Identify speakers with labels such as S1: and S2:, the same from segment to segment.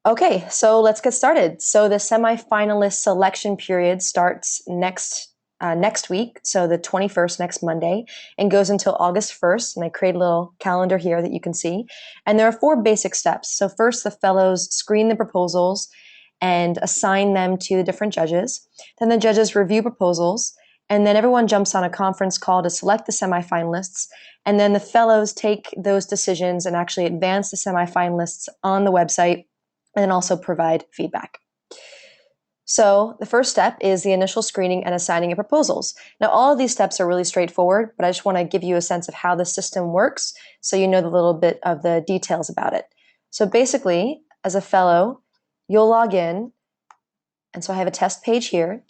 S1: Okay, so let's get started. So the semifinalist selection period starts next week, so the 21st, next Monday, and goes until August 1st. And I create a little calendar here that you can see. And there are 4 basic steps. So first, the fellows screen the proposals and assign them to the different judges. Then the judges review proposals, and then everyone jumps on a conference call to select the semifinalists. And then the fellows take those decisions and actually advance the semifinalists on the website and then also provide feedback. So the first step is the initial screening and assigning of proposals. Now, all of these steps are really straightforward, but I just want to give you a sense of how the system works so you know the little bit of the details about it. So basically, as a fellow, you'll log in, and so I have a test page here,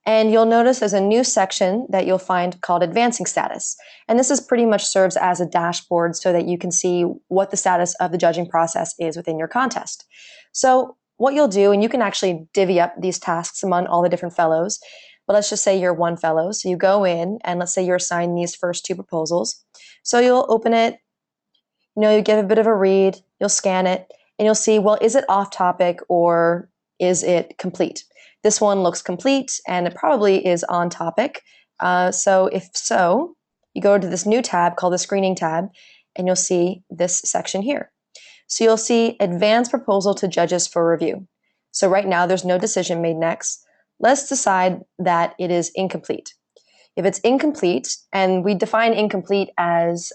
S1: and you'll notice there's a new section that you'll find called Advancing Status. And this is pretty much serves as a dashboard so that you can see what the status of the judging process is within your contest. So what you'll do, and you can actually divvy up these tasks among all the different fellows, but let's just say you're one fellow. So you go in, and let's say you're assigned these first 2 proposals. So you'll open it, you give a bit of a read, you'll scan it, and you'll see, well, is it off topic or is it complete? This one looks complete, and it probably is on topic. So if so, you go to this new tab called the Screening tab, and you'll see this section here. So you'll see Advance Proposal to Judges for Review. So right now, there's no decision made next. Let's decide that it is incomplete. If it's incomplete, and we define incomplete as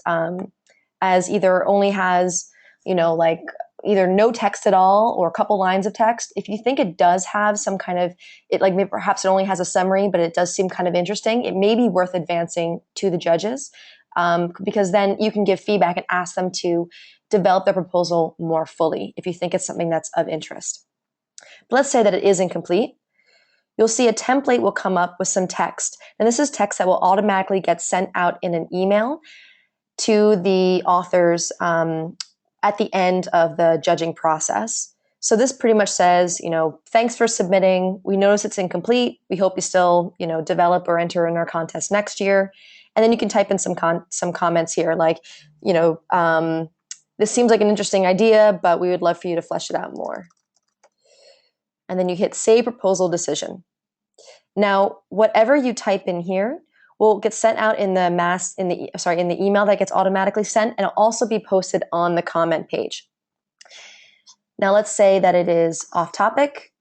S1: either only has, either no text at all or a couple lines of text. If you think it does have some kind of, maybe perhaps it only has a summary, but it does seem kind of interesting, it may be worth advancing to the judges because then you can give feedback and ask them to develop their proposal more fully if you think it's something that's of interest. But let's say that it is incomplete. You'll see a template will come up with some text. And this is text that will automatically get sent out in an email to the authors at the end of the judging process. So this pretty much says, thanks for submitting. We notice it's incomplete. We hope you still, develop or enter in our contest next year. And then you can type in some comments here, like, this seems like an interesting idea, but we would love for you to flesh it out more. And then you hit Save Proposal Decision. Now, whatever you type in here will get sent out in the email that gets automatically sent, and it'll also be posted on the comment page. Now let's say that it is off topic.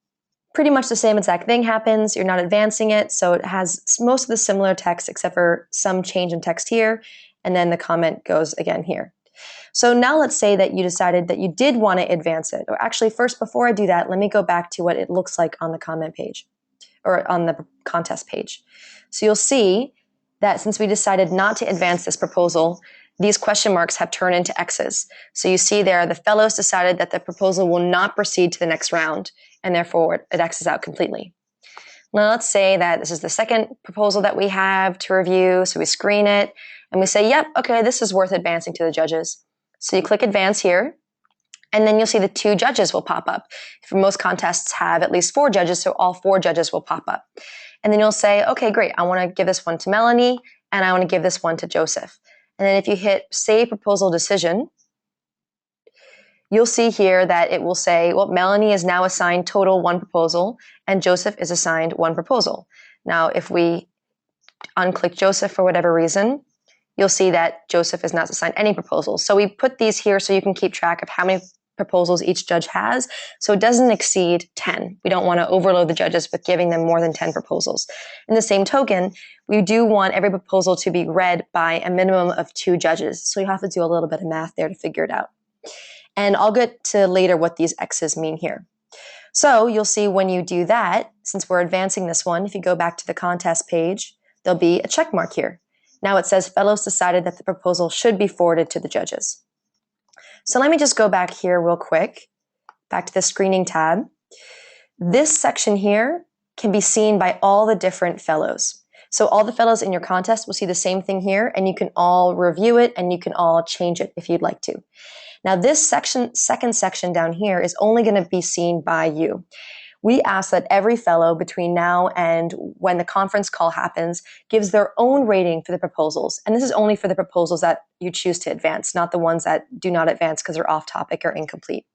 S1: Pretty much the same exact thing happens. You're not advancing it, so it has most of the similar text except for some change in text here, and then the comment goes again here. So now let's say that you decided that you did want to advance it. Or actually, first, before I do that, let me go back to what it looks like on the comment page or on the contest page. So you'll see that since we decided not to advance this proposal, these question marks have turned into X's. So you see there, the fellows decided that the proposal will not proceed to the next round, and therefore it X's out completely. Now let's say that this is the second proposal that we have to review, so we screen it, and we say, yep, okay, this is worth advancing to the judges. So you click Advance here, and then you'll see the 2 judges will pop up. For most contests have at least 4 judges, so all 4 judges will pop up. And then you'll say, okay, great, I want to give this one to Melanie, and I want to give this one to Joseph. And then if you hit Save Proposal Decision, you'll see here that it will say, well, Melanie is now assigned total 1 proposal, and Joseph is assigned 1 proposal. Now, if we unclick Joseph for whatever reason, you'll see that Joseph is not assigned any proposals. So we put these here so you can keep track of how many proposals each judge has, so it doesn't exceed 10. We don't want to overload the judges with giving them more than 10 proposals. In the same token, we do want every proposal to be read by a minimum of 2 judges. So you have to do a little bit of math there to figure it out. And I'll get to later what these X's mean here. So you'll see when you do that, since we're advancing this one, if you go back to the contest page, there'll be a check mark here. Now it says fellows decided that the proposal should be forwarded to the judges. So let me just go back here real quick, back to the Screening tab. This section here can be seen by all the different fellows. So all the fellows in your contest will see the same thing here, and you can all review it and you can all change it if you'd like to. Now this second section down here is only going to be seen by you. We ask that every fellow between now and when the conference call happens gives their own rating for the proposals. And this is only for the proposals that you choose to advance, not the ones that do not advance because they're off topic or incomplete.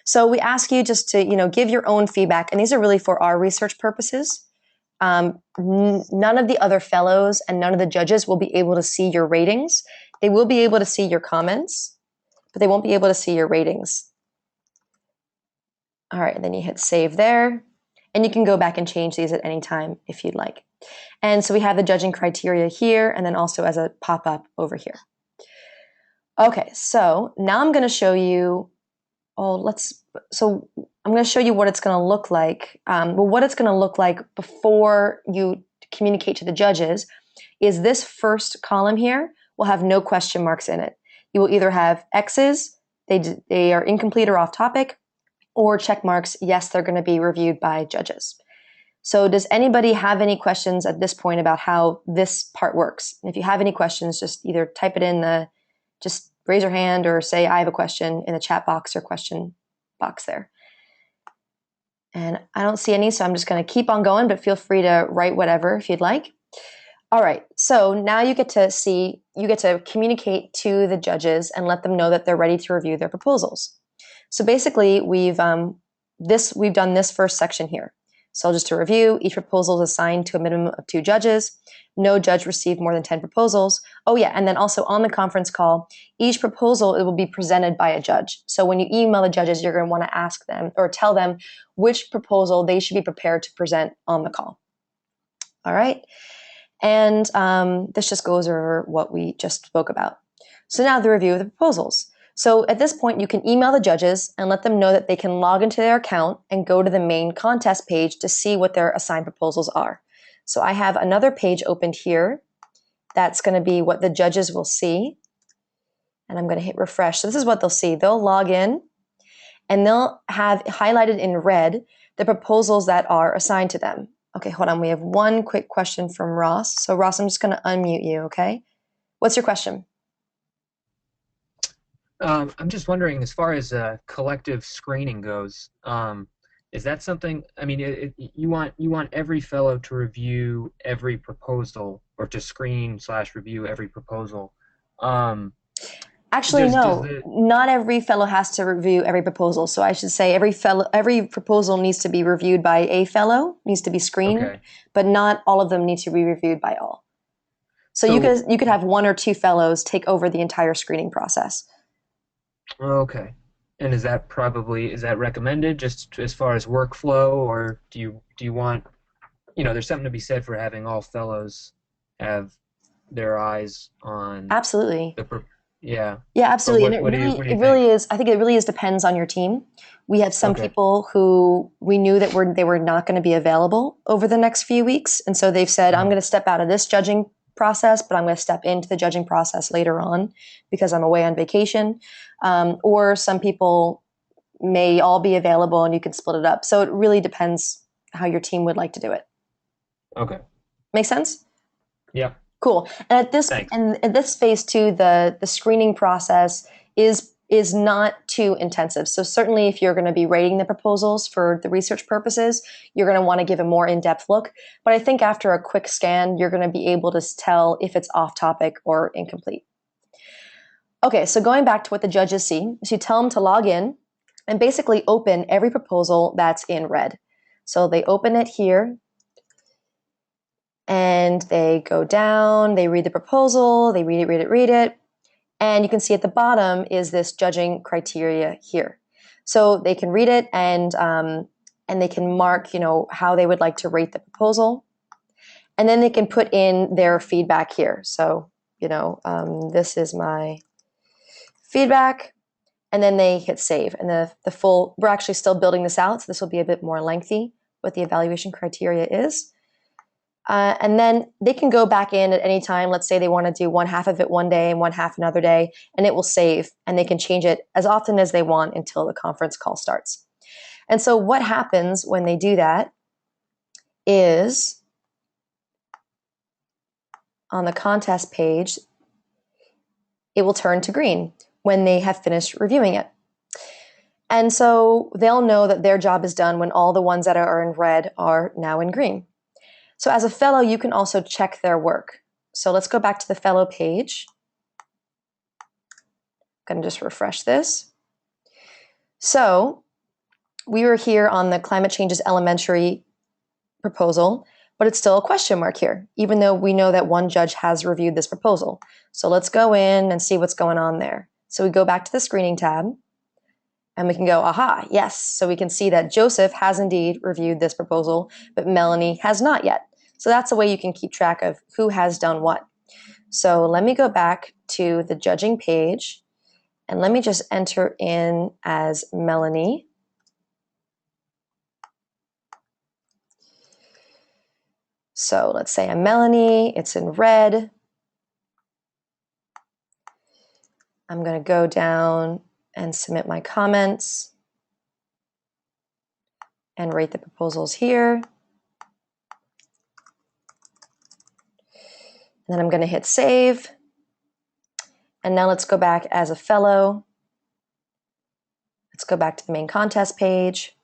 S1: So we ask you just to, give your own feedback, and these are really for our research purposes. None of the other fellows and none of the judges will be able to see your ratings. They will be able to see your comments, but they won't be able to see your ratings. All right, and then you hit save there, and you can go back and change these at any time if you'd like. And so we have the judging criteria here, and then also as a pop-up over here. Okay, so now I'm going to show you, I'm going to show you what it's going to look like. What it's going to look like before you communicate to the judges is this first column here will have no question marks in it. You will either have X's, they are incomplete or off topic, or check marks, yes, they're going to be reviewed by judges. So does anybody have any questions at this point about how this part works? And if you have any questions, just either type it in just raise your hand or say, I have a question in the chat box or question box there. And I don't see any, so I'm just going to keep on going, but feel free to write whatever if you'd like. All right, so now you get to communicate to the judges and let them know that they're ready to review their proposals. So basically, we've done this first section here. So just to review, each proposal is assigned to a minimum of 2 judges. No judge received more than 10 proposals. Oh yeah, and then also on the conference call, each proposal, it will be presented by a judge. So when you email the judges, you're going to want to ask them or tell them which proposal they should be prepared to present on the call. All right, and this just goes over what we just spoke about. So now the review of the proposals. So at this point, you can email the judges and let them know that they can log into their account and go to the main contest page to see what their assigned proposals are. So I have another page opened here. That's going to be what the judges will see. And I'm going to hit refresh. So this is what they'll see. They'll log in and they'll have highlighted in red the proposals that are assigned to them. Okay, hold on. We have one quick question from Ross. So Ross, I'm just going to unmute you, okay? What's your question?
S2: I'm just wondering, as far as collective screening goes, is that something? I mean, you want every fellow to review every proposal, or to screen/review every proposal.
S1: Actually, no, not every fellow has to review every proposal. So I should say every proposal needs to be reviewed by a fellow, needs to be screened,
S2: Okay.
S1: but not all of them need to be reviewed by all. So you could have 1 or 2 fellows take over the entire screening process.
S2: Okay. And is that recommended just as far as workflow, or do you want, there's something to be said for having all fellows have their eyes on
S1: Absolutely.
S2: Yeah.
S1: Yeah, absolutely.
S2: But
S1: And
S2: what do you
S1: it really
S2: think?
S1: is, I think it really is depends on your team. We have some
S2: Okay.
S1: people who we knew that they were not going to be available over the next few weeks. And so they've said, I'm going to step out of this judging process, but I'm going to step into the judging process later on because I'm away on vacation. Or some people may all be available and you can split it up. So it really depends how your team would like to do it.
S2: Okay.
S1: Make sense?
S2: Yeah.
S1: Cool. And
S2: Thanks.
S1: at this phase too, the screening process is not too intensive. So certainly if you're going to be rating the proposals for the research purposes, you're going to want to give a more in-depth look. But I think after a quick scan, you're going to be able to tell if it's off topic or incomplete. Okay, so going back to what the judges see, is you tell them to log in and basically open every proposal that's in red. So they open it here and they go down, they read the proposal, they read it. And you can see at the bottom is this judging criteria here. So they can read it and they can mark, how they would like to rate the proposal. And then they can put in their feedback here. So, this is my feedback. And then they hit save. And we're actually still building this out. So this will be a bit more lengthy, what the evaluation criteria is. And then they can go back in at any time. Let's say they want to do one half of it one day and one half another day, and it will save, and they can change it as often as they want until the conference call starts. And so what happens when they do that is on the contest page, it will turn to green when they have finished reviewing it. And so they'll know that their job is done when all the ones that are in red are now in green. So as a fellow, you can also check their work. So let's go back to the fellow page. I'm going to just refresh this. So we were here on the climate change is elementary proposal, but it's still a question mark here, even though we know that one judge has reviewed this proposal. So let's go in and see what's going on there. So we go back to the screening tab and we can go, aha, yes. So we can see that Joseph has indeed reviewed this proposal, but Melanie has not yet. So that's a way you can keep track of who has done what. So let me go back to the judging page and let me just enter in as Melanie. So let's say I'm Melanie, it's in red. I'm going to go down and submit my comments and rate the proposals here. And then I'm going to hit save. And now let's go back as a fellow. Let's go back to the main contest page.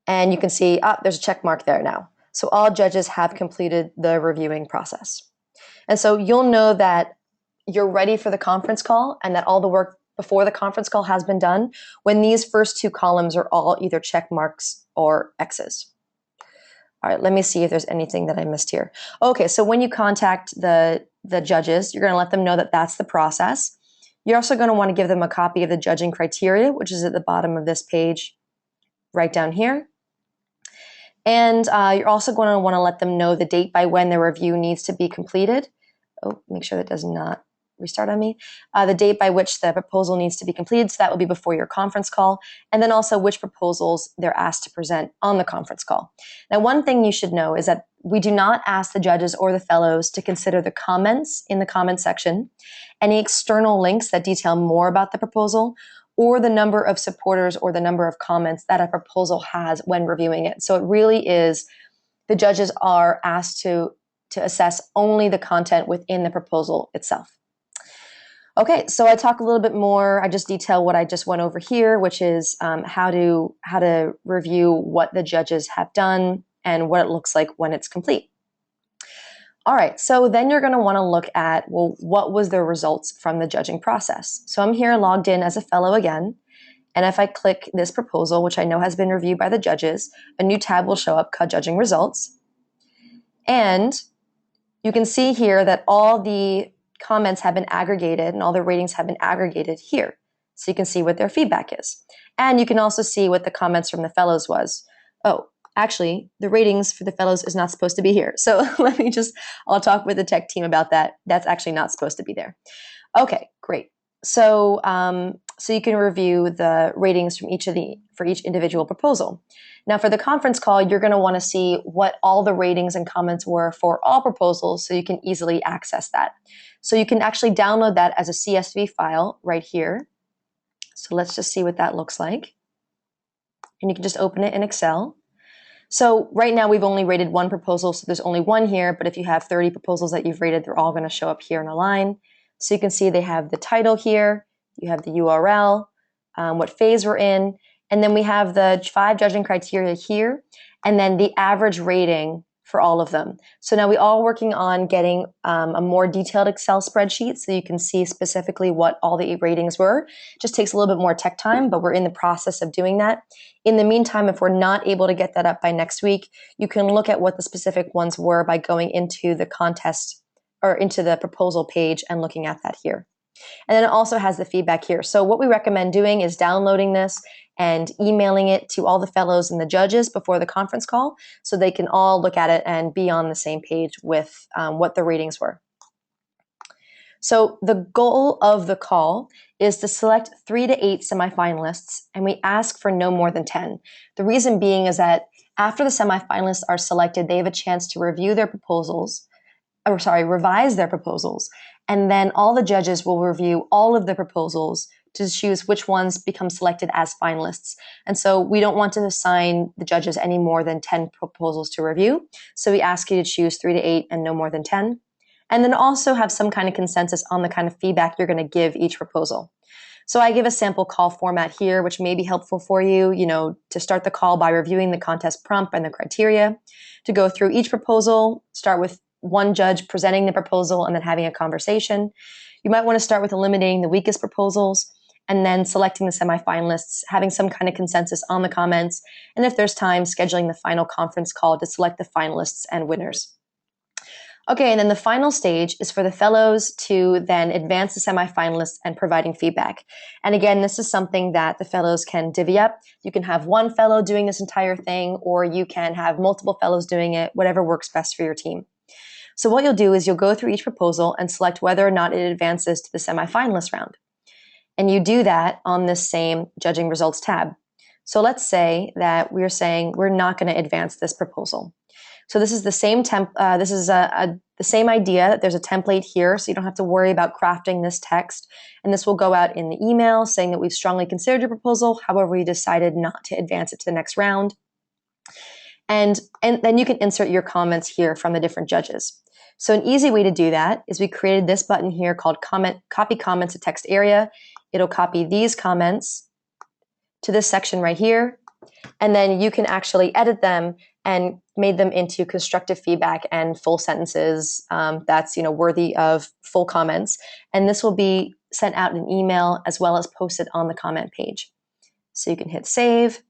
S1: And you can see, there's a check mark there now. So all judges have completed the reviewing process. And so you'll know that you're ready for the conference call and that all the work before the conference call has been done when these first two columns are all either check marks or X's. All right, let me see if there's anything that I missed here. Okay, so when you contact the judges, you're going to let them know that that's the process. You're also going to want to give them a copy of the judging criteria, which is at the bottom of this page, right down here. And you're also going to want to let them know the date by when the review needs to be completed. Oh, make sure that does not restart on me. The date by which the proposal needs to be completed, so that will be before your conference call, and then also which proposals they're asked to present on the conference call. Now, one thing you should know is that we do not ask the judges or the fellows to consider the comments in the comment section, any external links that detail more about the proposal, or the number of supporters or the number of comments that a proposal has when reviewing it. So it really is, the judges are asked to assess only the content within the proposal itself. Okay, so I talk a little bit more. I just detail what I just went over here, which is how to review what the judges have done and what it looks like when it's complete. All right, so then you're going to want to look at, well, what was the results from the judging process? So I'm here logged in as a fellow again, and if I click this proposal, which I know has been reviewed by the judges, a new tab will show up called Judging Results. And you can see here that all the comments have been aggregated and all the ratings have been aggregated here. So you can see what their feedback is. And you can also see what the comments from the fellows was. Oh, actually, the ratings for the fellows is not supposed to be here. So I'll talk with the tech team about that. That's actually not supposed to be there. Okay, great. So, so you can review the ratings from for each individual proposal. Now, for the conference call, you're going to want to see what all the ratings and comments were for all proposals, so you can easily access that. So you can actually download that as a CSV file right here. So let's just see what that looks like. And you can just open it in Excel. So right now we've only rated one proposal, so there's only one here, but if you have 30 proposals that you've rated, they're all going to show up here in a line. So you can see they have the title here, you have the URL, what phase we're in, and then we have the 5 judging criteria here, and then the average rating for all of them. So now we are working on getting a more detailed Excel spreadsheet so you can see specifically what all the ratings were. It just takes a little bit more tech time, but we're in the process of doing that. In the meantime, if we're not able to get that up by next week, you can look at what the specific ones were by going into the contest or into the proposal page and looking at that here. And then it also has the feedback here. So what we recommend doing is downloading this and emailing it to all the fellows and the judges before the conference call so they can all look at it and be on the same page with what the ratings were. So the goal of the call is to select 3 to 8 semifinalists, and we ask for no more than 10. The reason being is that after the semifinalists are selected, they have a chance to revise their proposals, and then all the judges will review all of the proposals to choose which ones become selected as finalists. And so we don't want to assign the judges any more than 10 proposals to review. So we ask you to choose 3 to 8 and no more than 10. And then also have some kind of consensus on the kind of feedback you're going to give each proposal. So I give a sample call format here, which may be helpful for you, to start the call by reviewing the contest prompt and the criteria, to go through each proposal, start with one judge presenting the proposal and then having a conversation. You might want to start with eliminating the weakest proposals, and then selecting the semifinalists, having some kind of consensus on the comments, and if there's time, scheduling the final conference call to select the finalists and winners. Okay, and then the final stage is for the fellows to then advance the semifinalists and providing feedback. And again, this is something that the fellows can divvy up. You can have one fellow doing this entire thing, or you can have multiple fellows doing it, whatever works best for your team. So what you'll do is you'll go through each proposal and select whether or not it advances to the semifinalist round. And you do that on this same judging results tab. So let's say that we're saying we're not going to advance this proposal. So this is the same the same idea that there's a template here, so you don't have to worry about crafting this text. And this will go out in the email saying that we've strongly considered your proposal. However, we decided not to advance it to the next round. And then you can insert your comments here from the different judges. So an easy way to do that is we created this button here called copy comments to text area. It'll copy these comments to this section right here. And then you can actually edit them and made them into constructive feedback and full sentences that's worthy of full comments. And this will be sent out in an email as well as posted on the comment page. So you can hit save.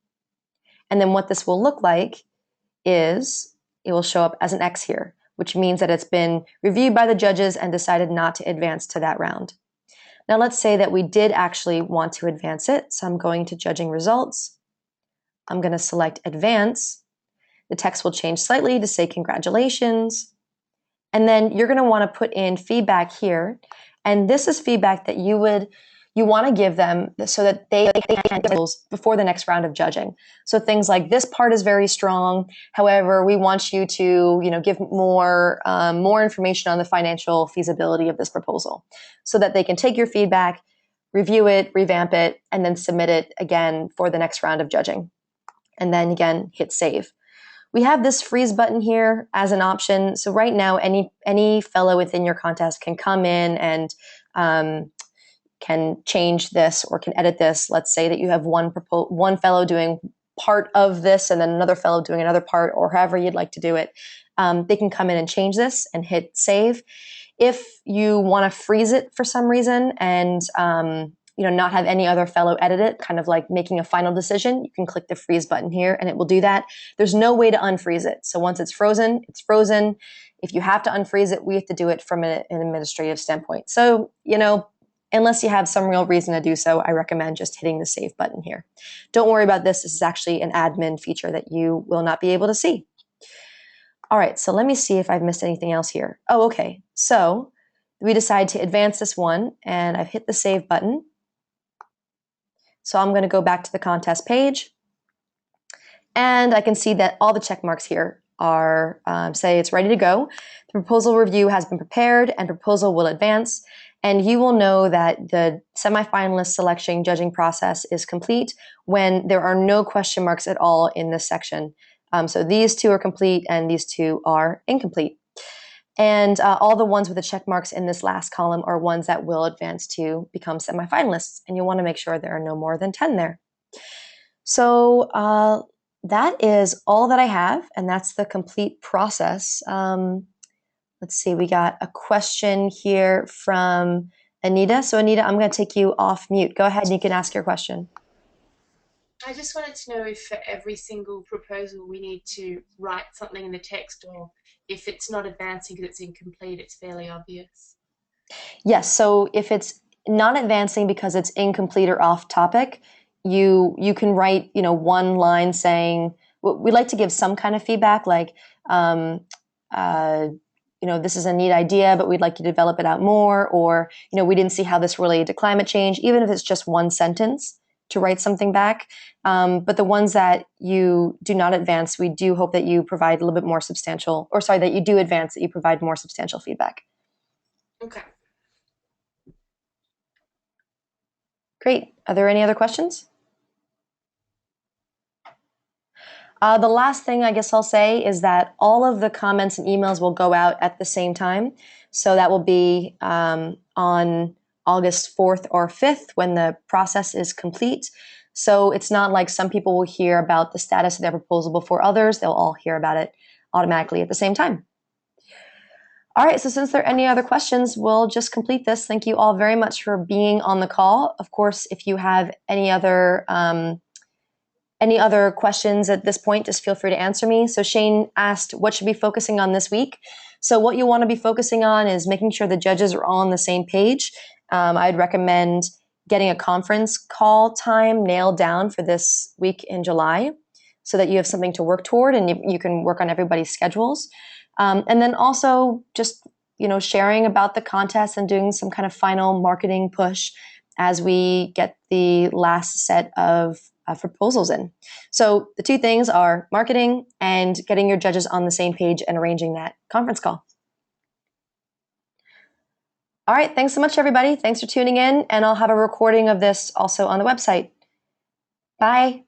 S1: And then what this will look like is it will show up as an X here, which means that it's been reviewed by the judges and decided not to advance to that round. Now let's say that we did actually want to advance it. So I'm going to judging results. I'm going to select advance. The text will change slightly to say congratulations. And then you're going to want to put in feedback here. And this is feedback that you want to give them so that they can before the next round of judging. So things like, this part is very strong. However, we want you to give more information on the financial feasibility of this proposal so that they can take your feedback, review it, revamp it, and then submit it again for the next round of judging. And then again, hit save. We have this freeze button here as an option. So right now, any fellow within your contest can come in and can change this or can edit this. Let's say that you have one fellow doing part of this and then another fellow doing another part, or however you'd like to do it. They can come in and change this and hit save. If you want to freeze it for some reason and not have any other fellow edit it, kind of like making a final decision, you can click the freeze button here and it will do that. There's no way to unfreeze it. So once it's frozen, it's frozen. If you have to unfreeze it, we have to do it from an administrative standpoint. So, unless you have some real reason to do so, I recommend just hitting the save button here. Don't worry about this. This is actually an admin feature that you will not be able to see. All right, so let me see if I've missed anything else here. Oh, okay. So we decide to advance this one, and I've hit the save button. So I'm going to go back to the contest page, and I can see that all the check marks here are say it's ready to go. The proposal review has been prepared, and proposal will advance. And you will know that the semifinalist selection judging process is complete when there are no question marks at all in this section. So these two are complete and these two are incomplete. And all the ones with the check marks in this last column are ones that will advance to become semifinalists. And you want to make sure there are no more than 10 there. So that is all that I have, and that's the complete process. Let's see, we got a question here from Anita. So Anita, I'm going to take you off mute. Go ahead and you can ask your question.
S3: I just wanted to know if for every single proposal we need to write something in the text, or if it's not advancing because it's incomplete, it's fairly obvious.
S1: Yes, so if it's not advancing because it's incomplete or off topic, you can write, one line saying, we'd like to give some kind of feedback, like, this is a neat idea, but we'd like you to develop it out more, or, we didn't see how this related to climate change, even if it's just one sentence to write something back. But the ones that you do not advance, we do hope that you provide a little bit more substantial, that you do advance, that you provide more substantial feedback.
S3: Okay.
S1: Great. Are there any other questions? The last thing I guess I'll say is that all of the comments and emails will go out at the same time. So that will be on August 4th or 5th when the process is complete. So it's not like some people will hear about the status of their proposal before others. They'll all hear about it automatically at the same time. All right, so since there are any other questions, we'll just complete this. Thank you all very much for being on the call. Of course, if you have any other questions at this point, just feel free to answer me. So Shane asked, what should we be focusing on this week? So what you want to be focusing on is making sure the judges are all on the same page. I'd recommend getting a conference call time nailed down for this week in July so that you have something to work toward and you can work on everybody's schedules. And then also just, sharing about the contest and doing some kind of final marketing push as we get the last set of proposals in. So the two things are marketing and getting your judges on the same page and arranging that conference call. All right. Thanks so much, everybody. Thanks for tuning in. And I'll have a recording of this also on the website. Bye.